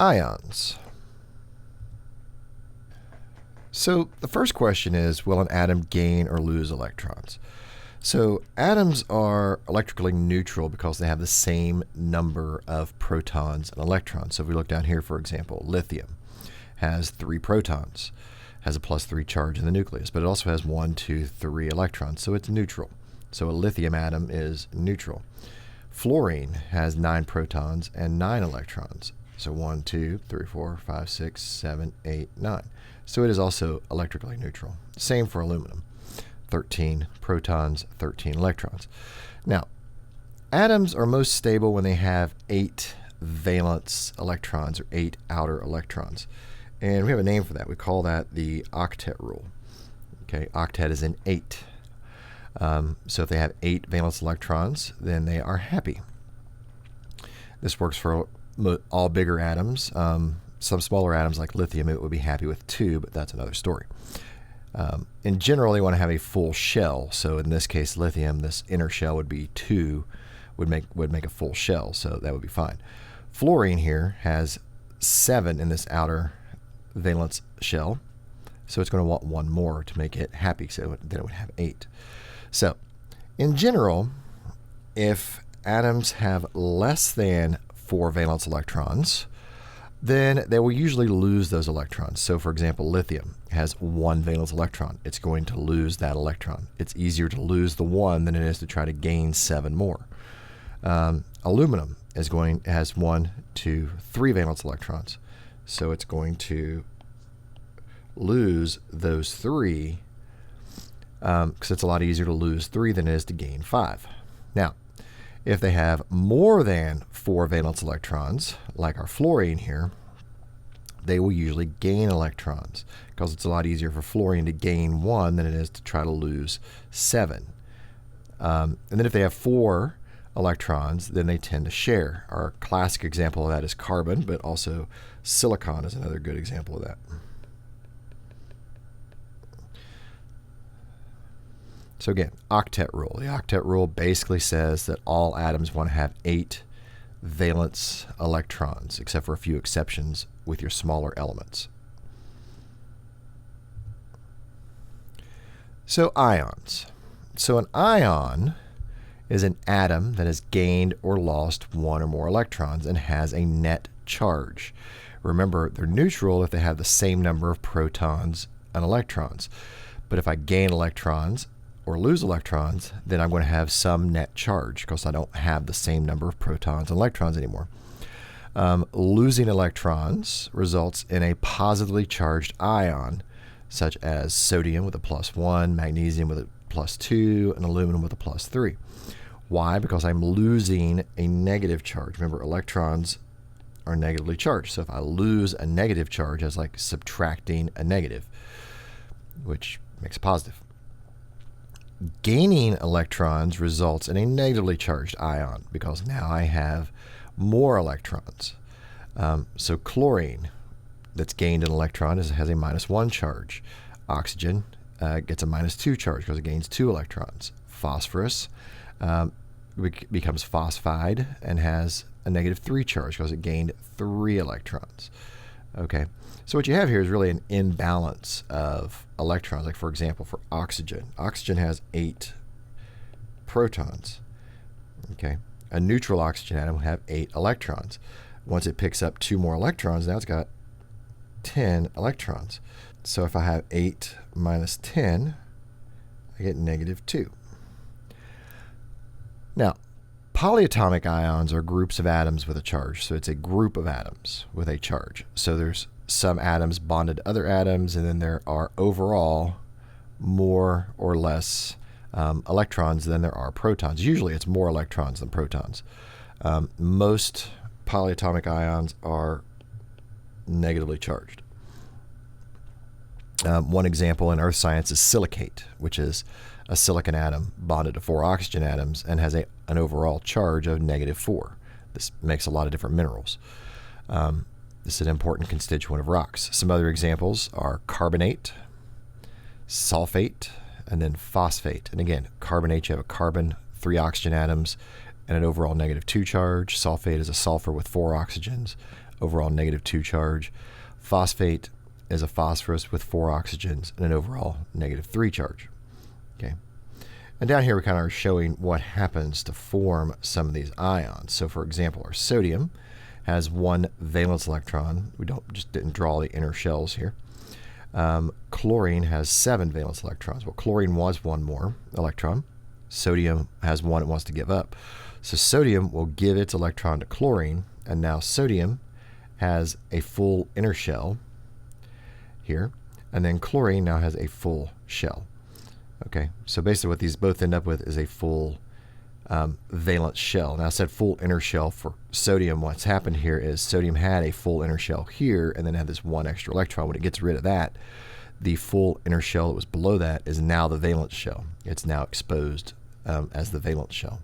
ions. So the first question is, will an atom gain or lose electrons? So atoms are electrically neutral because they have the same number of protons and electrons. So if we look down here, for example, lithium has 3 protons, has a +3 charge in the nucleus, but it also has 1, 2, 3 electrons, so it's neutral. So a lithium atom is neutral. Fluorine has 9 protons and 9 electrons. So 1, 2, 3, 4, 5, 6, 7, 8, 9. So it is also electrically neutral. Same for aluminum. 13 protons, 13 electrons. Now, atoms are most stable when they have 8 valence electrons, or 8 outer electrons. And we have a name for that. We call that the Octet Rule. Okay, octet is in 8. So if they have 8 valence electrons, then they are happy. This works for all bigger atoms. Some smaller atoms like lithium, it would be happy with 2, but that's another story. In general, they want to have a full shell. So in this case, lithium, this inner shell would be 2, would make a full shell, so that would be fine. Fluorine here has 7 in this outer valence shell, so it's going to want 1 more to make it happy, so then it would have 8. So in general, if atoms have less than 4 valence electrons, then they will usually lose those electrons. So for example, lithium has 1 valence electron. It's going to lose that electron. It's easier to lose the 1 than it is to try to gain 7 more. Aluminum has 1, 2, 3 valence electrons. So it's going to lose those 3 because it's a lot easier to lose 3 than it is to gain 5. Now, if they have more than 4 valence electrons, like our fluorine here, they will usually gain electrons because it's a lot easier for fluorine to gain 1 than it is to try to lose 7. And then if they have 4 electrons, then they tend to share. Our classic example of that is carbon, but also silicon is another good example of that. So again, octet rule. The octet rule basically says that all atoms want to have 8 valence electrons, except for a few exceptions with your smaller elements. So ions. So an ion is an atom that has gained or lost 1 or more electrons and has a net charge. Remember, they're neutral if they have the same number of protons and electrons. But if I gain electrons or lose electrons, then I'm going to have some net charge because I don't have the same number of protons and electrons anymore. Losing electrons results in a positively charged ion, such as sodium with a +1, magnesium with a +2, and aluminum with a +3. Why? Because I'm losing a negative charge. Remember, electrons are negatively charged. So if I lose a negative charge, it's like subtracting a negative, which makes a positive. Gaining electrons results in a negatively charged ion because now I have more electrons. So chlorine that's gained an electron has a -1 charge. Oxygen gets a -2 charge because it gains 2 electrons. Phosphorus becomes phosphide and has a -3 charge because it gained 3 electrons. Okay, so what you have here is really an imbalance of electrons. Like for example, for oxygen, oxygen has 8 protons. Okay, a neutral oxygen atom will have 8 electrons. Once it picks up 2 more electrons, now it's got 10 electrons. So if I have 8 minus 10, I get -2. Now, polyatomic ions are groups of atoms with a charge. So it's a group of atoms with a charge. So there's some atoms bonded to other atoms, and then there are overall more or less electrons than there are protons. Usually it's more electrons than protons. Most polyatomic ions are negatively charged. One example in earth science is silicate, which is a silicon atom bonded to 4 oxygen atoms and has an overall charge of -4. This makes a lot of different minerals. This is an important constituent of rocks. Some other examples are carbonate, sulfate, and then phosphate. And again, carbonate, you have a carbon, 3 oxygen atoms, and an overall -2 charge. Sulfate is a sulfur with 4 oxygens, overall -2 charge. Phosphate is a phosphorus with 4 oxygens and an overall -3 charge. Okay. And down here we kind of are showing what happens to form some of these ions. So for example, our sodium has 1 valence electron. We didn't draw the inner shells here. Chlorine has 7 valence electrons. Well, chlorine was 1 more electron. Sodium has 1 it wants to give up. So sodium will give its electron to chlorine, and now sodium has a full inner shell here, and then chlorine now has a full shell. Okay, so basically what these both end up with is a full valence shell. Now I said full inner shell for sodium. What's happened here is sodium had a full inner shell here and then had this 1 extra electron. When it gets rid of that, the full inner shell that was below that is now the valence shell. It's now exposed as the valence shell.